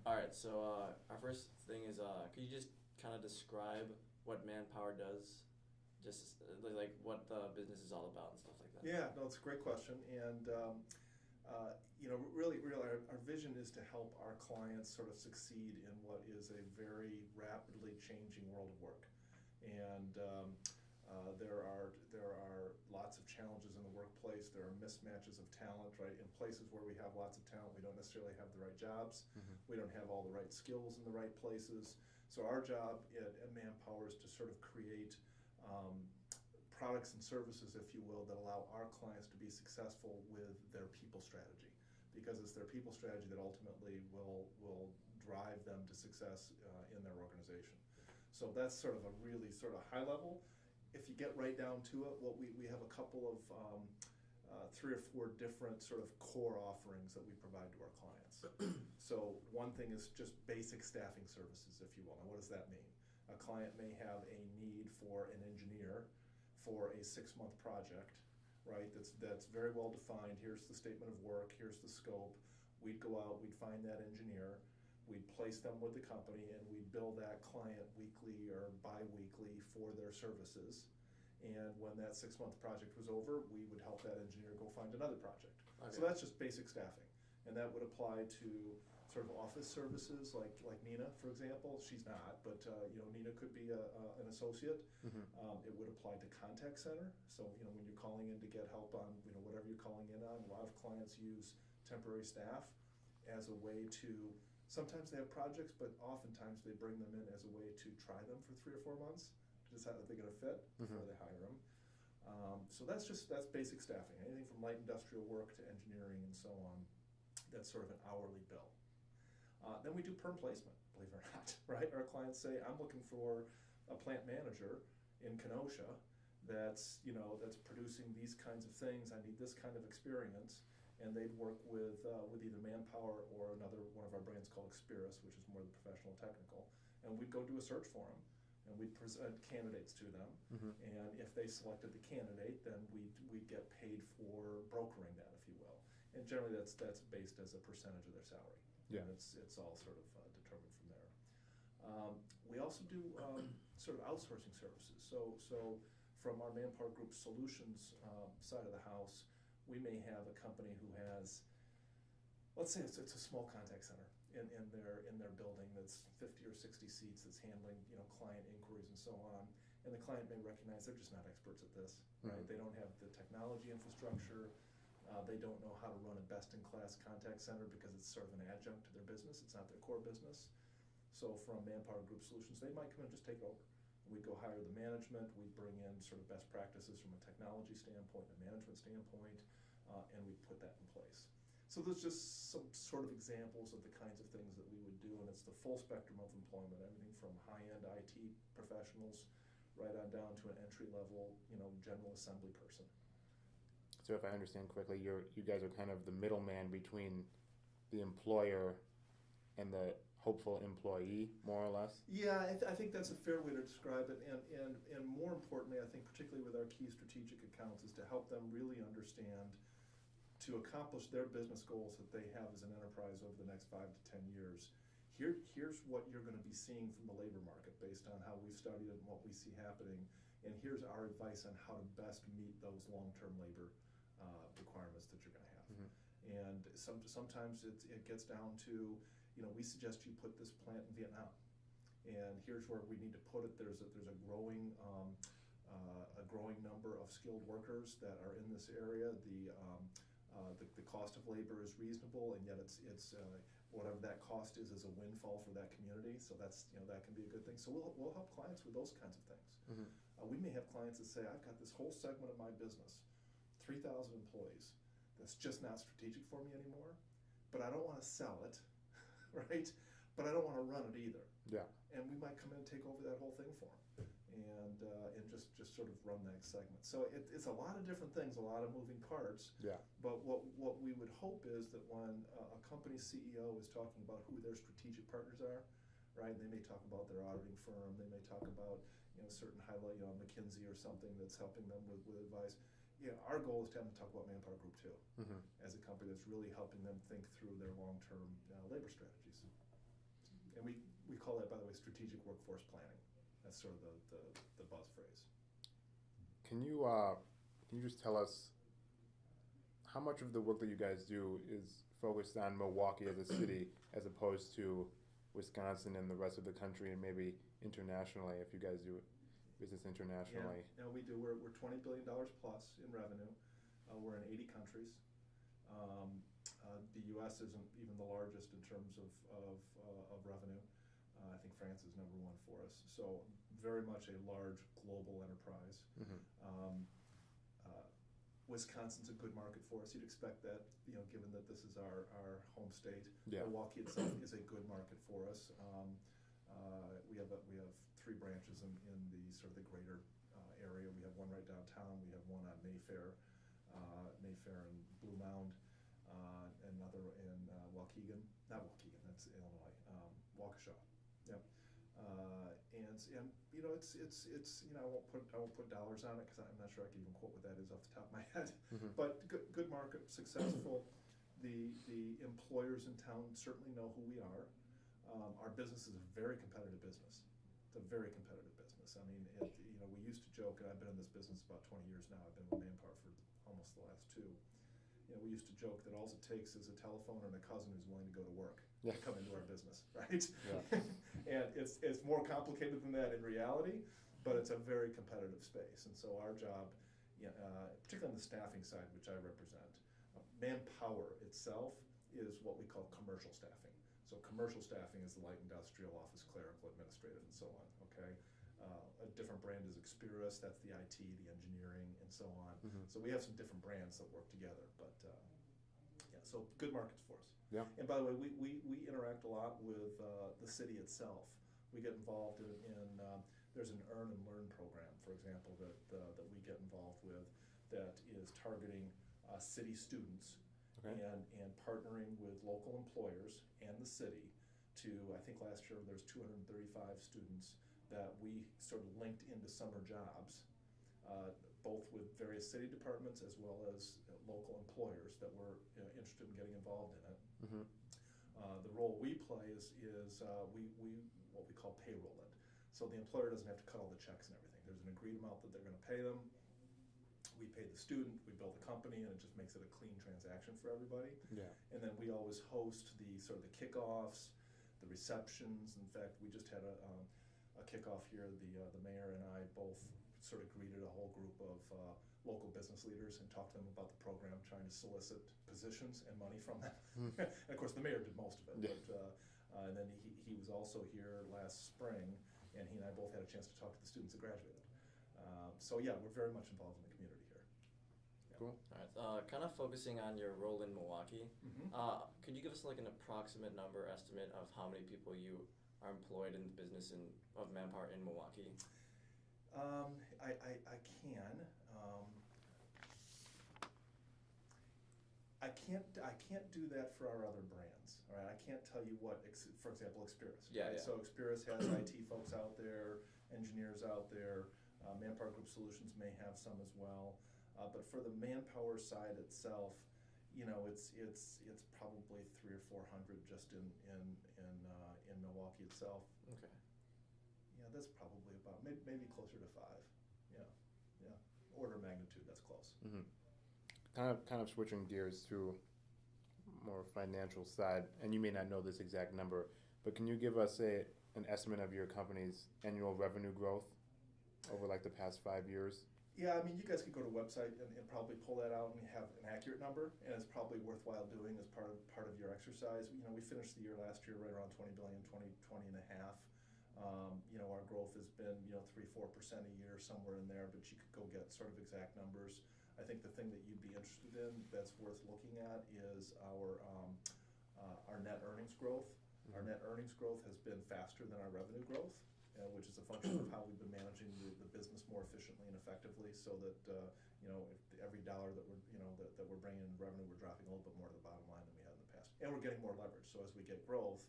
All right, so our first thing is, could you just kind of describe what Manpower does? Just like what the business is all about and stuff like that. Yeah, no, it's a great question, and really, our vision is to help our clients sort of succeed in what is a very rapidly changing world of work, and there are lots of challenges in the workplace. There are mismatches of talent, right? In places where we have lots of talent, we don't necessarily have the right jobs. Mm-hmm. We don't have all the right skills in the right places. So our job at Manpower is to sort of create products and services, if you will, that allow our clients to be successful with their people strategy, because it's their people strategy that ultimately will drive them to success in their organization. So that's sort of a really sort of high level. If you get right down to it, we have a couple of 3 or 4 different sort of core offerings that we provide to our clients. So one thing is just basic staffing services, if you will. Now, what does that mean? A client may have a need for an engineer for a 6-month project, right? That's very well defined. Here's the statement of work, here's the scope. We'd go out, we'd find that engineer, we'd place them with the company, and we'd bill that client weekly or bi-weekly for their services. And when that 6-month project was over, we would help that engineer go find another project. Okay. So that's just basic staffing. And that would apply to sort of office services like Nina, for example. She's not, but Nina could be an associate. Mm-hmm. It would apply to contact center. So when you're calling in to get help on whatever you're calling in on, a lot of clients use temporary staff as a way to. Sometimes they have projects, but oftentimes they bring them in as a way to try them for 3 or 4 months to decide if they're going to fit before they hire them. So that's basic staffing. Anything from light industrial work to engineering and so on. That's sort of an hourly bill. Then we do perm placement, believe it or not, right? Our clients say, I'm looking for a plant manager in Kenosha that's producing these kinds of things. I need this kind of experience. And they'd work with either Manpower or another one of our brands called Experis, which is more the professional technical. And we'd go do a search for them, and we'd present candidates to them. Mm-hmm. And if they selected the candidate, then we'd get paid for brokering that, if you will. And generally that's based as a percentage of their salary. Yeah. And it's all sort of determined from there. We also do sort of outsourcing services. So from our Manpower Group Solutions side of the house, we may have a company who has, let's say it's a small contact center in their building that's 50 or 60 seats that's handling client inquiries and so on, and the client may recognize they're just not experts at this, right? Mm-hmm. They don't have the technology infrastructure, they don't know how to run a best-in-class contact center because it's sort of an adjunct to their business, it's not their core business. So from Manpower Group Solutions, they might come in and just take over. We'd go hire the management, we'd bring in sort of best practices from a technology standpoint, a management standpoint, and we'd put that in place. So there's just some sort of examples of the kinds of things that we would do, and it's the full spectrum of employment, everything from high-end IT professionals right on down to an entry-level, general assembly person. So if I understand correctly, you guys are kind of the middleman between the employer and the hopeful employee, more or less? Yeah, I think that's a fair way to describe it, and more importantly, I think particularly with our key strategic accounts, is to help them really understand, to accomplish their business goals that they have as an enterprise over the next 5 to 10 years. Here's what you're going to be seeing from the labor market based on how we've studied it and what we see happening, and here's our advice on how to best meet those long-term labor requirements that you're going to have. Mm-hmm. And sometimes it gets down to, we suggest you put this plant in Vietnam, and here's where we need to put it. There's a growing number of skilled workers that are in this area. The cost of labor is reasonable, and yet it's whatever that cost is a windfall for that community. So that's that can be a good thing. So we'll help clients with those kinds of things. Mm-hmm. We may have clients that say, I've got this whole segment of my business, 3,000 employees, that's just not strategic for me anymore, but I don't want to sell it, right? But I don't want to run it either. Yeah. And we might come in and take over that whole thing for them, and just sort of run that segment. So it's a lot of different things, a lot of moving parts. Yeah. But what we would hope is that when a company's CEO is talking about who their strategic partners are, right? They may talk about their auditing firm. They may talk about certain highlight, McKinsey or something that's helping them with advice. Our goal is to have them talk about Manpower Group too, mm-hmm. as a company that's really helping them think through their long-term labor strategies. And we call that, by the way, strategic workforce planning. That's sort of the buzz phrase. Can you just tell us how much of the work that you guys do is focused on Milwaukee as a city as opposed to Wisconsin and the rest of the country and maybe internationally if you guys do business internationally? Yeah, we do. We're $20 billion plus in revenue. We're in 80 countries. The U.S. isn't even the largest in terms of revenue. I think France is number one for us. So very much a large global enterprise. Mm-hmm. Wisconsin's a good market for us. You'd expect that, given that this is our home state. Yeah. Milwaukee itself is a good market for us. We have 3 branches in the sort of the greater area. We have one right downtown. We have one on Mayfair and Blue Mound, another in Waukegan. Not Waukegan, that's Illinois. Waukesha. Yep. And it's I won't put dollars on it because I'm not sure I can even quote what that is off the top of my head. Mm-hmm. But good market, successful. The employers in town certainly know who we are. Our business is a very competitive business. It's a very competitive business. I mean, we used to joke, and I've been in this business about 20 years now. I've been with Manpower for almost the last 2. We used to joke that all it takes is a telephone and a cousin who's willing to go to work to come into our business, right? Yeah. And it's more complicated than that in reality, but it's a very competitive space. And so our job, particularly on the staffing side, which I represent, Manpower itself is what we call commercial staffing. So commercial staffing is the light industrial, office, clerical, administrative, and so on, okay? A different brand is Experis, that's the IT, the engineering, and so on. Mm-hmm. So we have some different brands that work together, but so good markets for us. Yeah. And by the way, we interact a lot with the city itself. We get involved in there's an earn and learn program, for example, that we get involved with that is targeting city students. Okay. And partnering with local employers and the city to, I think last year there's 235 students that we sort of linked into summer jobs, both with various city departments as well as local employers that were interested in getting involved in it. Mm-hmm. The role we play is we what we call payroll it. So the employer doesn't have to cut all the checks and everything. There's an agreed amount that they're going to pay them. We pay the student, we build the company, and it just makes it a clean transaction for everybody. Yeah. And then we always host the sort of the kickoffs, the receptions. In fact, we just had a kickoff here. The mayor and I both sort of greeted a whole group of local business leaders and talked to them about the program, trying to solicit positions and money from them. And of course, the mayor did most of it. Yeah. But, and then he was also here last spring, and he and I both had a chance to talk to the students that graduated. So yeah, we're very much involved in the community here. Yeah. Cool. All right. Kind of focusing on your role in Milwaukee, Mm-hmm. could you give us like an approximate number estimate of how many people you are employed in the business of Manpower in Milwaukee? I can. I can't do that for our other brands. All right, I can't tell you what, for example, Experis. Yeah, right? yeah. So Experis has IT folks out there, engineers out there. Manpower Group Solutions may have some as well. But for the Manpower side itself, it's probably 300 or 400 just in Milwaukee itself. Okay. Yeah, that's probably about maybe closer to 5. Yeah. Order of magnitude, that's close. Mm-hmm. Kind of switching gears to more financial side, and you may not know this exact number, but can you give us an estimate of your company's annual revenue growth over like the past 5 years? Yeah, I mean, you guys could go to a website and probably pull that out and have an accurate number, and it's probably worthwhile doing as part of your exercise. We finished the year last year right around 20 billion, 20 and a half. Our growth has been 3-4% a year, somewhere in there, but you could go get sort of exact numbers. I think the thing that you'd be interested in that's worth looking at is our net earnings growth. Mm-hmm. Our net earnings growth has been faster than our revenue growth, which is a function of how we've been managing the business more efficiently and effectively, so that every dollar that we're bringing in revenue, we're dropping a little bit more to the bottom line than we had in the past, and we're getting more leverage. So as we get growth,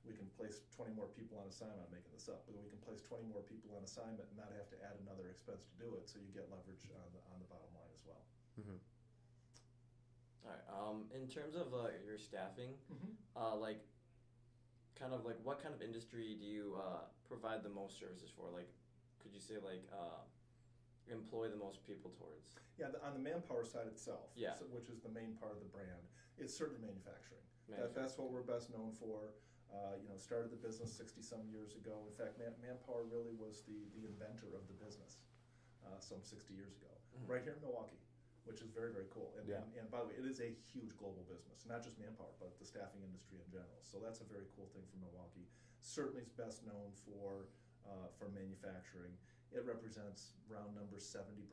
we can place 20 more people on assignment. I'm making this up, but we can place 20 more people on assignment and not have to add another expense to do it. So you get leverage on the bottom line as well. Mm-hmm. All right. In terms of your staffing, Mm-hmm. like kind of like what kind of industry do you provide the most services for? Like, could you say like employ the most people towards? Yeah, on the Manpower side itself, Yeah. which is the main part of the brand, it's certainly manufacturing. Manufacturing. That's what we're best known for. Started the business 60-some years ago. In fact, Manpower really was the inventor of the business some 60 years ago, right here in Milwaukee, which is very, very cool. And, Yeah. and by the way, it is a huge global business, not just Manpower, but the staffing industry in general. So that's a very cool thing for Milwaukee. Certainly is best known for manufacturing. It represents round number 70%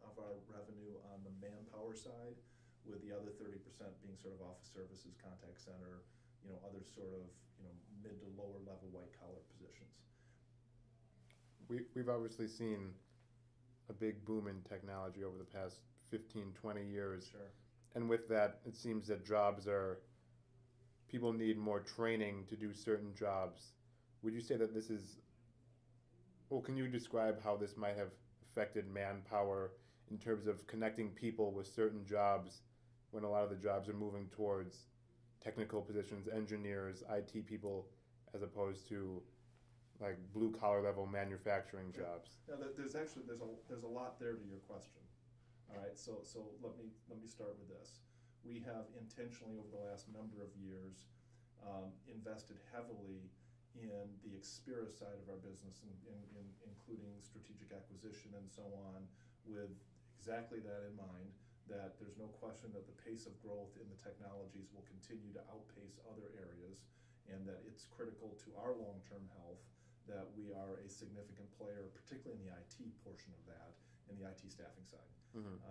of our revenue on the Manpower side, with the other 30% being sort of office services, contact center, other sort of mid to lower level white collar positions. We've obviously seen a big boom in technology over the past 15, 20 years. Sure. And with that, it seems that people need more training to do certain jobs. Would you say that can you describe how this might have affected Manpower in terms of connecting people with certain jobs when a lot of the jobs are moving towards technical positions, engineers, IT people, as opposed to like blue collar level manufacturing jobs? Now, there's a lot there to your question. All right, so let me start with this. We have intentionally over the last number of years invested heavily in the Expira side of our business, including strategic acquisition and so on, with exactly that in mind, that there's no question that the pace of growth in the technologies will continue to outpace other areas, and that it's critical to our long-term health that we are a significant player, particularly in the IT portion of that, in the IT staffing side.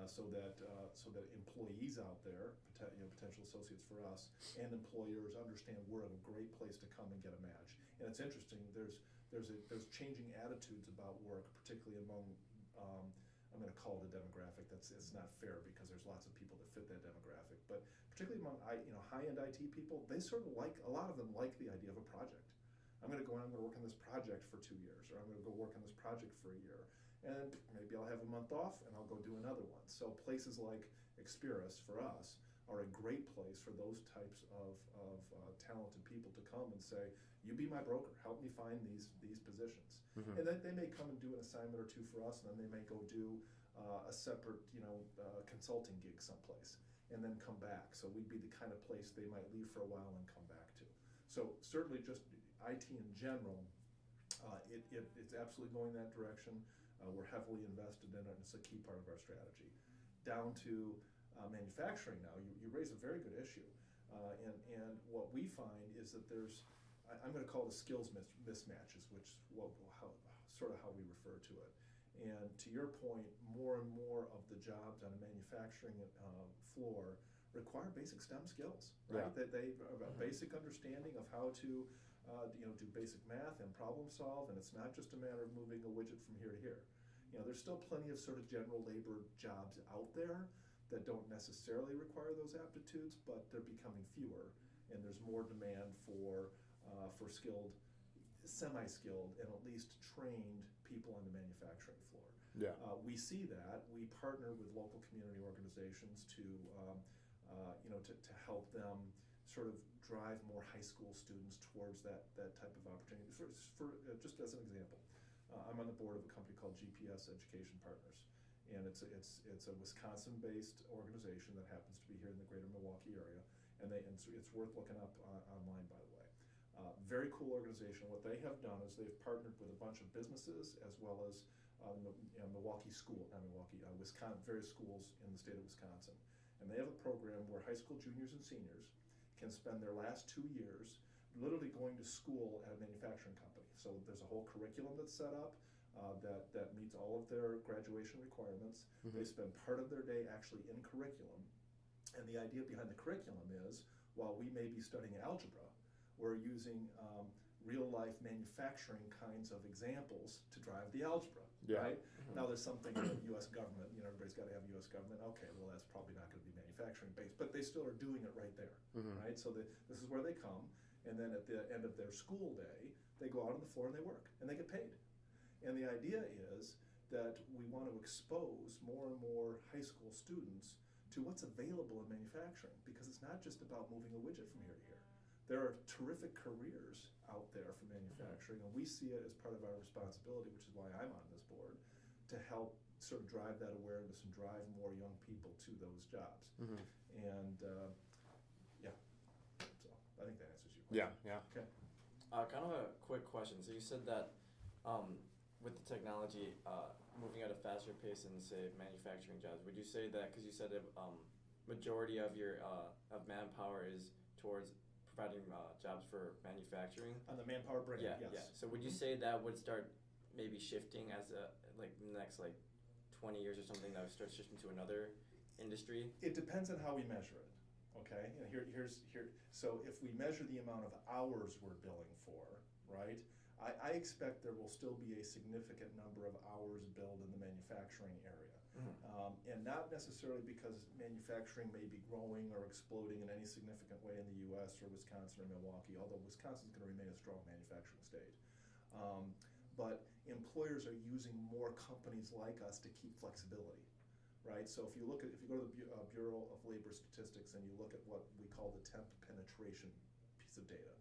So that employees out there, potential associates for us, and employers understand we're a great place to come and get a match. And it's interesting. There's changing attitudes about work, particularly among I'm going to call it a demographic. It's not fair because there's lots of people that fit that demographic, but particularly among high-end IT people, they sort of a lot of them like the idea of a project. I'm going to work on this project for 2 years, or I'm going to go work on this project for a year. And maybe I'll have a month off and I'll go do another one. So places like Experis for us are a great place for those types of talented people to come and say, you be my broker, help me find these positions. And then they may come and do an assignment or two for us, and then they may go do a separate consulting gig someplace and then come back. So we'd be the kind of place they might leave for a while and come back to. So certainly just IT in general, it's absolutely going that direction. We're heavily invested in it, and it's a key part of our strategy. Down to manufacturing now, you raise a very good issue. And what we find is that I'm going to call it skills mismatches, which how we refer to it. And to your point, more and more of the jobs on a manufacturing floor require basic STEM skills, right? Yeah. That they have a basic understanding of how to do basic math and problem solve, and it's not just a matter of moving a widget from here to here. There's still plenty of sort of general labor jobs out there that don't necessarily require those aptitudes, but they're becoming fewer, and there's more demand for skilled, semi-skilled, and at least trained people on the manufacturing floor. Yeah. We see that. We partner with local community organizations to help them sort of drive more high school students towards that type of opportunity. For just as an example, I'm on the board of a company called GPS Education Partners, and it's a Wisconsin-based organization that happens to be here in the greater Milwaukee area, and it's worth looking up online, by the way. Very cool organization. What they have done is they've partnered with a bunch of businesses as well as Wisconsin, various schools in the state of Wisconsin, and they have a program where high school juniors and seniors can spend their last 2 years literally going to school at a manufacturing company. So there's a whole curriculum that's set up that meets all of their graduation requirements. They spend part of their day actually in curriculum. And the idea behind the curriculum is, while we may be studying algebra, we're using real-life manufacturing kinds of examples to drive the algebra, right? Now there's something in the U.S. government, everybody's got to have U.S. government. Okay, well that's probably not going to be manufacturing-based, but they still are doing it right there, right? So this is where they come, and then at the end of their school day, they go out on the floor and they work, and they get paid. And the idea is that we want to expose more and more high school students to what's available in manufacturing, because it's not just about moving a widget from here to here. there are terrific careers out there for manufacturing, and we see it as part of our responsibility, which is why I'm on this board, to help sort of drive that awareness and drive more young people to those jobs. And yeah, so I think that answers your question. Yeah. Okay. Kind of a quick question. So you said that with the technology moving at a faster pace in, say, manufacturing jobs, would you say that, because you said majority of your of Manpower is towards providing jobs for manufacturing? On the Manpower brand, yes. yes. So would you say that would start maybe shifting as like the next 20 years or something, that would start shifting to another industry? It depends on how we measure it. Okay, and so if we measure the amount of hours we're billing for, right, I expect there will still be a significant number of hours billed in the manufacturing area. And not necessarily because manufacturing may be growing or exploding in any significant way in the US or Wisconsin or Milwaukee, although Wisconsin's going to remain a strong manufacturing state. But employers are using more companies like us to keep flexibility. Right, so if you go to the Bureau of Labor Statistics and you look at what we call the temp penetration piece of data,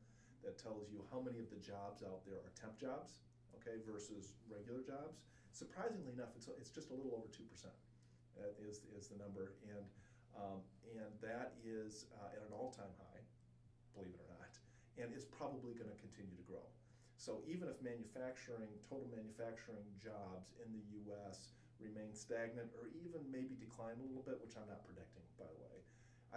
that tells you how many of the jobs out there are temp jobs, okay, versus regular jobs. Surprisingly enough, it's just a little over 2%. Is the number, and that is at an all-time high, believe it or not, and is probably going to continue to grow. So even if total manufacturing jobs in the U.S. remain stagnant or even maybe decline a little bit, which I'm not predicting, by the way,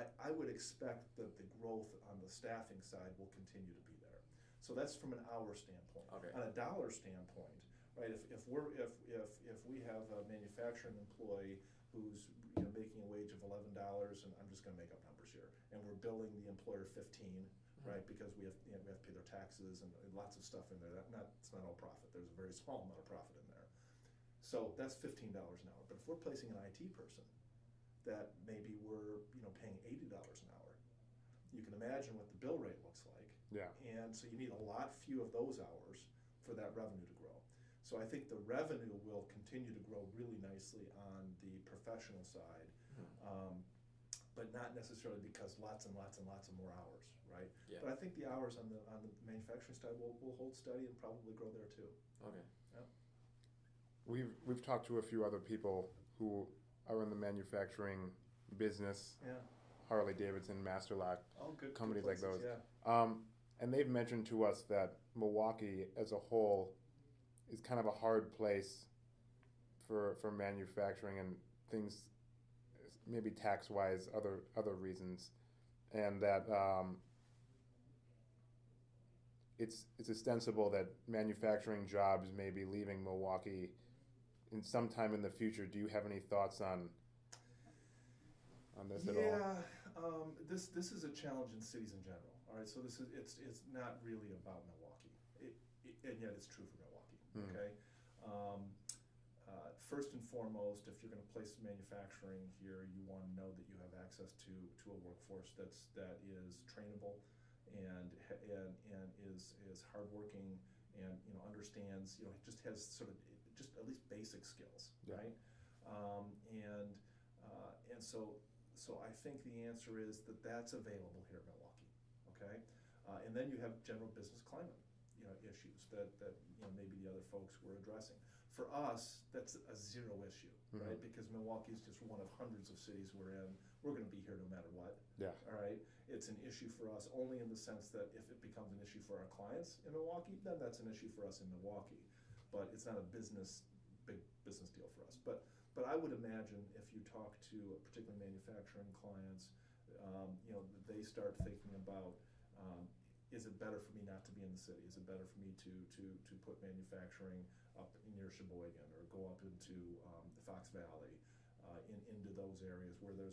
I would expect that the growth on the staffing side will continue to be there. So that's from an hour standpoint. Okay. On a dollar standpoint, right? If we have a manufacturing employee who's making a wage of $11, and I'm just going to make up numbers here, and we're billing the employer $15, right? Because we have to pay their taxes and lots of stuff in there. It's not all profit. There's a very small amount of profit in there. So that's $15 an hour. But if we're placing an IT person that maybe we're paying $80 an hour, you can imagine what the bill rate looks like. Yeah. And so you need a lot few of those hours for that revenue to grow. So I think the revenue will continue to grow really nicely on the professional side, but not necessarily because lots and lots and lots of more hours, right? Yeah. But I think the hours on the manufacturing side will hold steady and probably grow there too. Okay. Yeah. We've talked to a few other people who are in the manufacturing business. Yeah. Harley Davidson, Master Lock, Good companies places, like those. Yeah. And they've mentioned to us that Milwaukee as a whole is kind of a hard place for manufacturing and things, maybe tax-wise, other reasons, and that it's ostensible that manufacturing jobs may be leaving Milwaukee in some time in the future. Do you have any thoughts on this at all? Yeah, this is a challenge in cities in general. All right, so it's not really about Milwaukee, and yet it's true for Milwaukee. Okay. First and foremost, if you're going to place manufacturing here, you want to know that you have access to a workforce that is trainable and is hardworking and understands just has sort of just at least basic skills, yeah. Right? And so I think the answer is that that's available here in Milwaukee. Okay, and then you have general business climate issues that maybe the other folks were addressing. For us, that's a zero issue, right? Because Milwaukee is just one of hundreds of cities we're in. We're going to be here no matter what. Yeah. All right. It's an issue for us only in the sense that if it becomes an issue for our clients in Milwaukee, then that's an issue for us in Milwaukee. But it's not a big business deal for us. But I would imagine if you talk to particularly manufacturing clients, they start thinking about. Is it better for me not to be in the city? Is it better for me to put manufacturing up near Sheboygan or go up into the Fox Valley, into those areas where where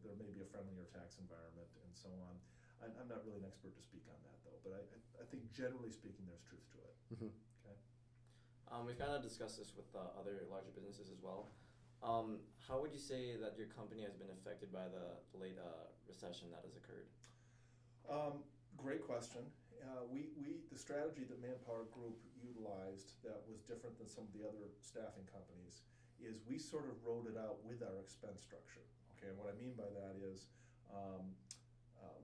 there may be a friendlier tax environment and so on? I'm not really an expert to speak on that though, but I think generally speaking there's truth to it. Okay. We've kind of discussed this with other larger businesses as well. How would you say that your company has been affected by the late recession that has occurred? Great question. The strategy that Manpower Group utilized that was different than some of the other staffing companies is we sort of wrote it out with our expense structure. Okay, and what I mean by that is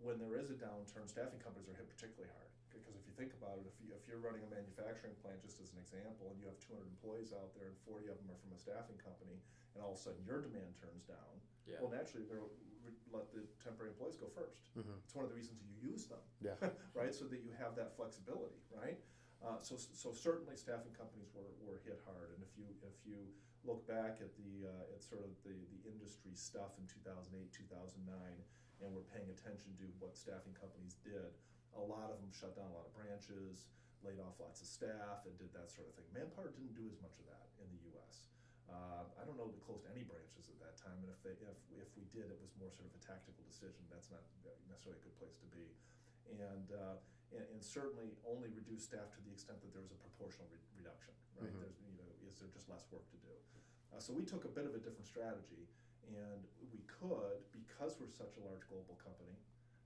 when there is a downturn, staffing companies are hit particularly hard. Because if you think about it, if you're running a manufacturing plant, just as an example, and you have 200 employees out there and 40 of them are from a staffing company, and all of a sudden your demand turns down, well, naturally they're going to let the temporary employees go first. Mm-hmm. It's one of the reasons you use them, Yeah. right? So that you have that flexibility, right? So certainly staffing companies were hit hard, and if you look back at at sort of the industry stuff in 2008, 2009, and we're paying attention to what staffing companies did, a lot of them shut down a lot of branches, laid off lots of staff, and did that sort of thing. Manpower didn't do as much of that in the U.S. I don't know that we closed any branches at that time, and if we did, it was more sort of a tactical decision. That's not necessarily a good place to be, and certainly only reduced staff to the extent that there was a proportional reduction. Right? Mm-hmm. Is there just less work to do? So we took a bit of a different strategy, and we could, because we're such a large global company,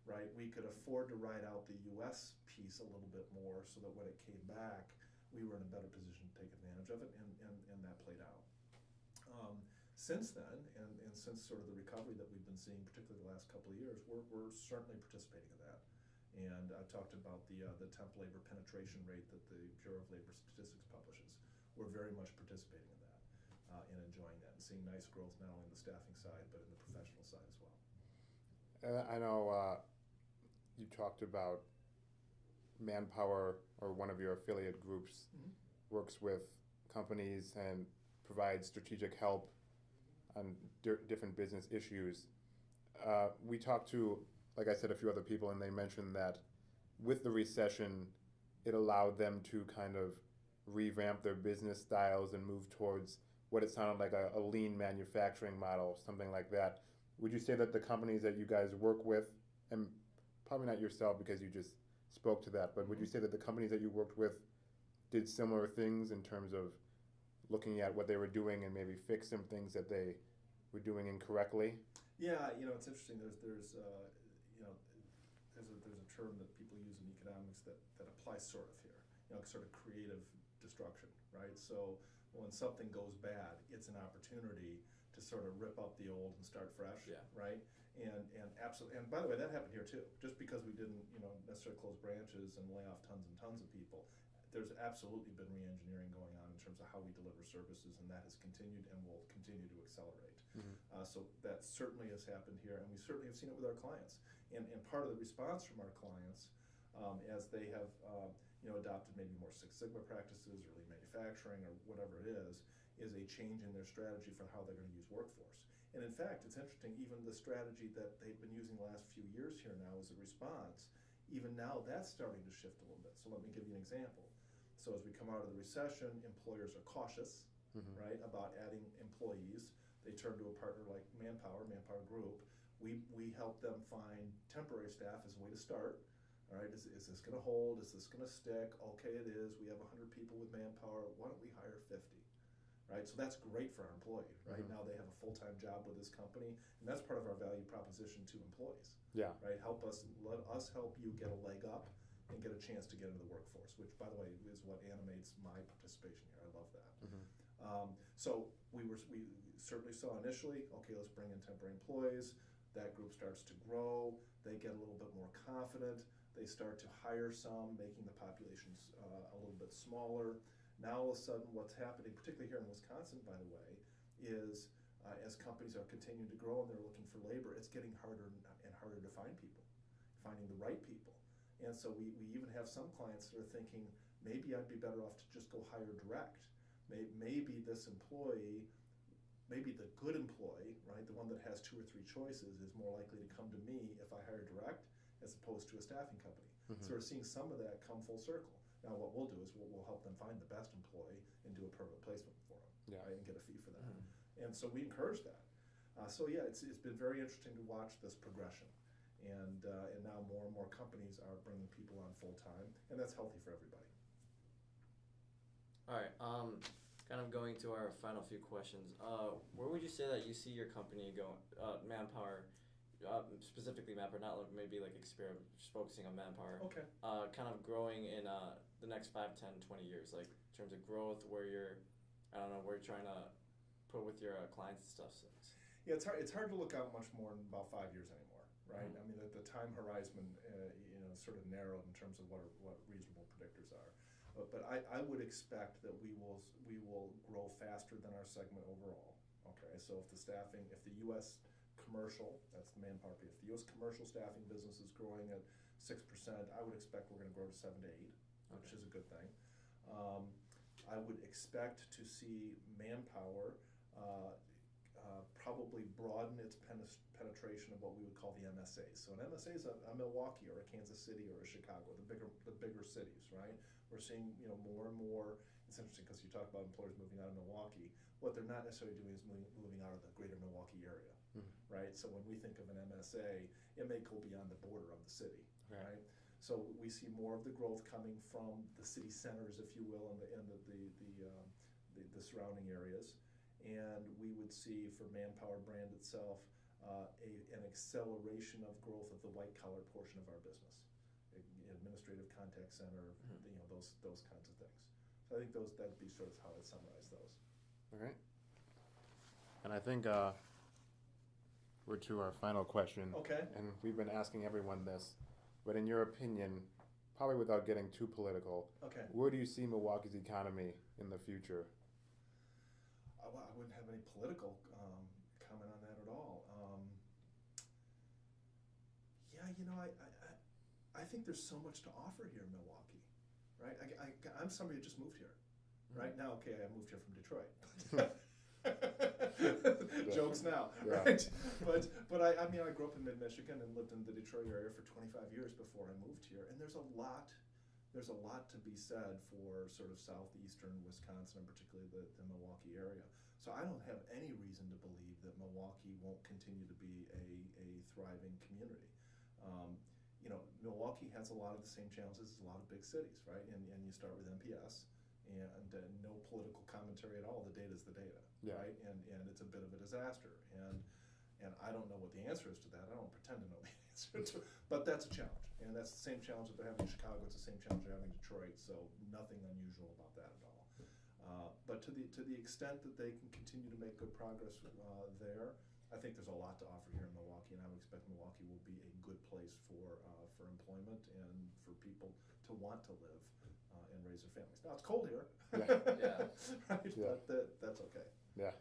right, we could afford to ride out the U.S. piece a little bit more so that when it came back, we were in a better position to take advantage of it, and that played out. Since then, and since sort of the recovery that we've been seeing, particularly the last couple of years, we're certainly participating in that. And I talked about the temp labor penetration rate that the Bureau of Labor Statistics publishes. We're very much participating in that, and enjoying that, and seeing nice growth not only in the staffing side, but in the professional side as well. I know you talked about Manpower, or one of your affiliate groups, Mm-hmm. works with companies and provides strategic help on different business issues. We talked to, like I said, a few other people, and they mentioned that with the recession, it allowed them to kind of revamp their business styles and move towards what it sounded like a lean manufacturing model, something like that. Would you say that the companies that you guys work with, and probably not yourself because you just spoke to that, but would you say that the companies that you worked with did similar things in terms of looking at what they were doing and maybe fix some things that they were doing incorrectly? Yeah, it's interesting. There's a term that people use in economics that applies sort of here. Sort of creative destruction, right? So when something goes bad, it's an opportunity to sort of rip up the old and start fresh, right? And absolutely. And by the way, that happened here too. Just because we didn't, necessarily close branches and lay off tons and tons of people, there's absolutely been re-engineering going on in terms of how we deliver services, and that has continued and will continue to accelerate. Mm-hmm. So that certainly has happened here, and we certainly have seen it with our clients. And part of the response from our clients, as they have adopted maybe more Six Sigma practices or lean manufacturing or whatever it is a change in their strategy for how they're going to use workforce. And in fact, it's interesting, even the strategy that they've been using the last few years here now as a response, even now that's starting to shift a little bit. So let me give you an example. So as we come out of the recession, employers are cautious, Mm-hmm. right, about adding employees. They turn to a partner like Manpower Group. We help them find temporary staff as a way to start. All right, is this going to hold? Is this going to stick? Okay, it is. We have 100 people with Manpower. Why don't we hire 50? Right, so that's great for our employee. Right, Mm-hmm. now they have a full-time job with this company, and that's part of our value proposition to employees. Yeah. Right, let us help you get a leg up and get a chance to get into the workforce, which, by the way, is what animates my participation here. I love that. Mm-hmm. So we certainly saw initially, okay, let's bring in temporary employees. That group starts to grow. They get a little bit more confident. They start to hire some, making the populations a little bit smaller. Now all of a sudden what's happening, particularly here in Wisconsin, by the way, is as companies are continuing to grow and they're looking for labor, it's getting harder and harder to find people, finding the right people. And so we even have some clients that are thinking, maybe I'd be better off to just go hire direct. Maybe this employee, maybe the good employee, right, the one that has 2 or 3 choices, is more likely to come to me if I hire direct as opposed to a staffing company. Mm-hmm. So we're seeing some of that come full circle. Now what we'll do is we'll help them find the best employee and do a permanent placement for them, right, and get a fee for that. Mm-hmm. And so we encourage that. So yeah, it's been very interesting to watch this progression. And now more and more companies are bringing people on full time, and that's healthy for everybody. All right. Kind of going to our final few questions. Where would you say that you see your company going? Manpower, specifically Manpower, not like maybe like experiment, just focusing on Manpower. Okay. Kind of growing in the next 5, 10, 20 years, like in terms of growth, where you're, I don't know, where you're trying to put with your clients and stuff. So Yeah, it's hard to look out much more than about 5 years anymore, right? Mhm. I mean, the time horizon, sort of narrowed in terms of what reasonable predictors are. But I would expect that we will grow faster than our segment overall. Okay, so if the U.S. commercial, that's the Manpower piece, if the U.S. commercial staffing business is growing at 6%, I would expect we're going to grow to 7 to 8, which is a good thing. I would expect to see Manpower probably broaden its penetration of what we would call the MSAs. So an MSA is a Milwaukee or a Kansas City or a Chicago, the bigger cities, right? We're seeing more and more. It's interesting because you talk about employers moving out of Milwaukee. What they're not necessarily doing is moving out of the greater Milwaukee area, right? So when we think of an MSA, it may go beyond the border of the city, right? So we see more of the growth coming from the city centers, if you will, and the surrounding areas. And we would see for Manpower brand itself an acceleration of growth of the white collar portion of our business, administrative contact center, those kinds of things. So I think that'd be sort of how I'd summarize those. All right. And I think we're to our final question. Okay. And we've been asking everyone this, but in your opinion, probably without getting too political, Okay. where do you see Milwaukee's economy in the future? I wouldn't have any political comment on that at all. I think there's so much to offer here in Milwaukee, right? I'm somebody who just moved here, right? Now, okay, I moved here from Detroit. Jokes now, right? But I mean, I grew up in mid-Michigan and lived in the Detroit area for 25 years before I moved here, and there's a lot to be said for sort of southeastern Wisconsin, and particularly the Milwaukee area. So I don't have any reason to believe that Milwaukee won't continue to be a thriving community. Milwaukee has a lot of the same challenges as a lot of big cities, right? And you start with NPS, and no political commentary at all. The data is the data, right? And it's a bit of a disaster. And I don't know what the answer is to that. I don't pretend to know the answer to it. But that's a challenge. And that's the same challenge that they're having in Chicago. It's the same challenge they're having in Detroit. So nothing unusual about that at all. But to the extent that they can continue to make good progress there, I think there's a lot to offer here in Milwaukee, and I would expect Milwaukee will be a good place for employment and for people to want to live and raise their families. Now it's cold here, Yeah. right? Yeah. But that's okay. Yeah.